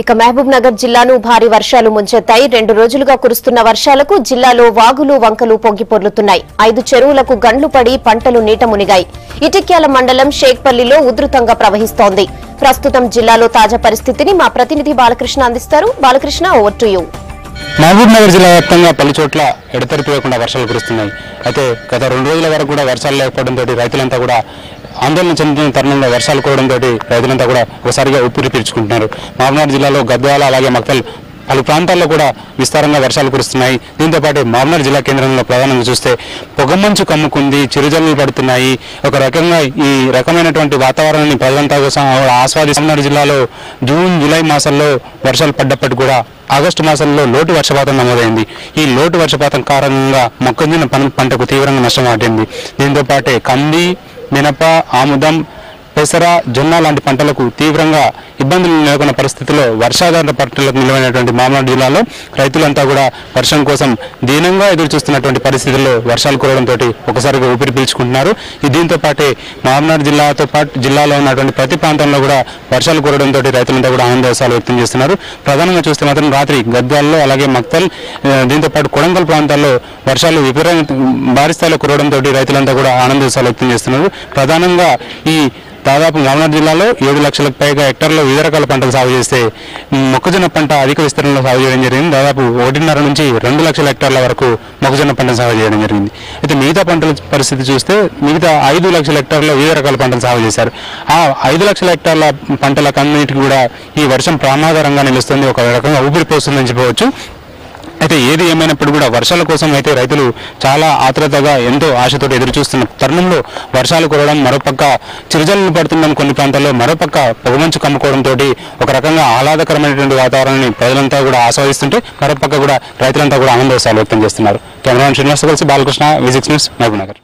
ఇక మహబూబ్ నగర్ జిల్లాను భారీ వర్షాలు ముంచెత్తాయి. 2 రోజులుగా కురుస్తున్న వర్షాలకు జిల్లాలో వాగులు వంకలు పొంగిపొర్లుతున్నాయి. 5 చెరువులకు గండ్లు పడి పంటలు నీట మునిగాయి. ఇటిక్యాల మండలం షేక్పల్లిలో ఉధృతంగా ప్రవహిస్తోంది. ప్రస్తుతం జిల్లాలో తాజా పరిస్థితిని మా ప్రతినిధి బాలకృష్ణ అందిస్తారు. Balakrishna, over to you. Mahabubnagar జిల్లా వ్యాప్తంగా పలు చోట్ల ఎడతెరిపి లేకుండా వర్షాలు కురుస్తున్నాయి. అయితే గత 2 రోజుల వరకు కూడా వర్షాలు లేకపోవడంతో రైతులంతా కూడా ఆందోళన చెందుతున్న తరుణంలో వర్షాలు కూడడంతో రైతులంతా కూడా ఒకసారిగా ఊపిరి పీల్చుకుంటున్నారు. మహబూబ్ నగర్ జిల్లాలో గద్వాల అలాగే మక్తల్ పలు ప్రాంతాల్లో కూడా విస్తారంగా వర్షాలు కురుస్తున్నాయి. దీంతో పాటు మహబూబ్ నగర్ జిల్లా కేంద్రంలో ప్రధానంగా చూస్తే పొగమంచు కమ్ముకుంది, చిరుజల్లులు పడుతున్నాయి. ఒక రకంగా ఈ రకమైనటువంటి వాతావరణాన్ని ప్రజలంతా కోసం ఆస్వాదిస్తున్నారు. మహబూబ్ నగర్ జిల్లాలో జూన్ జూలై మాసాల్లో వర్షాలు పడ్డప్పటికీ కూడా ఆగస్టు మాసంలో లోటు వర్షపాతం నమోదైంది. ఈ లోటు వర్షపాతం కారణంగా మొక్కజొన్న పంటకు తీవ్రంగా నష్టం వాటింది. దీంతో పాటే కంది, మినప, ఆముదం, పెసర, జొన్న లాంటి పంటలకు తీవ్రంగా ఇబ్బందులు నెలకొన్న పరిస్థితుల్లో వర్షాధార పంటలకు నిలవైనటువంటి మహబూబ్ నగర్ జిల్లాలో రైతులంతా కూడా వర్షం కోసం దీనంగా ఎదురు చూస్తున్నటువంటి పరిస్థితుల్లో వర్షాలు కురవడంతో ఒకసారిగా ఊపిరి పీల్చుకుంటున్నారు. దీంతో పాటే మహబూబ్ నగర్ జిల్లాతో పాటు జిల్లాలో ఉన్నటువంటి ప్రతి ప్రాంతంలో కూడా వర్షాలు కురవడంతో రైతులంతా కూడా ఆనందోత్సవాలు వ్యక్తం చేస్తున్నారు. ప్రధానంగా చూస్తే మాత్రం రాత్రి గద్వాల్లో అలాగే మక్తల్, దీంతో పాటు కొడంగల్ ప్రాంతాల్లో వర్షాలు భారీ స్థాయిలో కురవడంతో రైతులంతా కూడా ఆనందోత్సవాలు వ్యక్తం చేస్తున్నారు. ప్రధానంగా ఈ దాదాపు మహబూబ్ నగర్ జిల్లాలో 7 లక్షలకు పైగా హెక్టార్లో వివిధ రకాల పంటలు సాగు చేస్తే మొక్కజొన్న పంట అధిక విస్తీర్ణంలో సాగు చేయడం జరిగింది. దాదాపు 1.5 నుంచి 2 లక్షల హెక్టార్ల వరకు మొక్కజొన్న పంటను సాగు చేయడం జరిగింది. అయితే మిగతా పంటల పరిస్థితి చూస్తే మిగతా 5 లక్షల హెక్టార్లో వివిధ రకాల పంటలు సాగు చేశారు. ఆ 5 లక్షల హెక్టార్ల పంటలకన్నిటికీ కూడా ఈ వర్షం ప్రమాదకరంగా నిలుస్తుంది, ఒక రకంగా ఊపిరిపోస్తుందని చెప్పవచ్చు. అయితే ఏది ఏమైనప్పుడు కూడా వర్షాల కోసం అయితే రైతులు చాలా ఆత్రుతగా ఎంతో ఆశతో ఎదురు చూస్తున్న తరుణంలో వర్షాలు కురవడం, మరోపక్క చిరుజల్లులు పడుతుండడం కొన్ని ప్రాంతాల్లో, మరోపక్క పొగమంచు కమ్ముకోవడంతో ఒక రకంగా ఆహ్లాదకరమైనటువంటి వాతావరణాన్ని ప్రజలంతా కూడా ఆస్వాదిస్తుంటే మరోపక్క కూడా రైతులంతా కూడా ఆనందోత్సవాలు వ్యక్తం చేస్తున్నారు. కెమెరామెన్ శ్రీనివాస్ కలిసి బాలకృష్ణ, V6 న్యూస్, మహబూబ్ నగర్.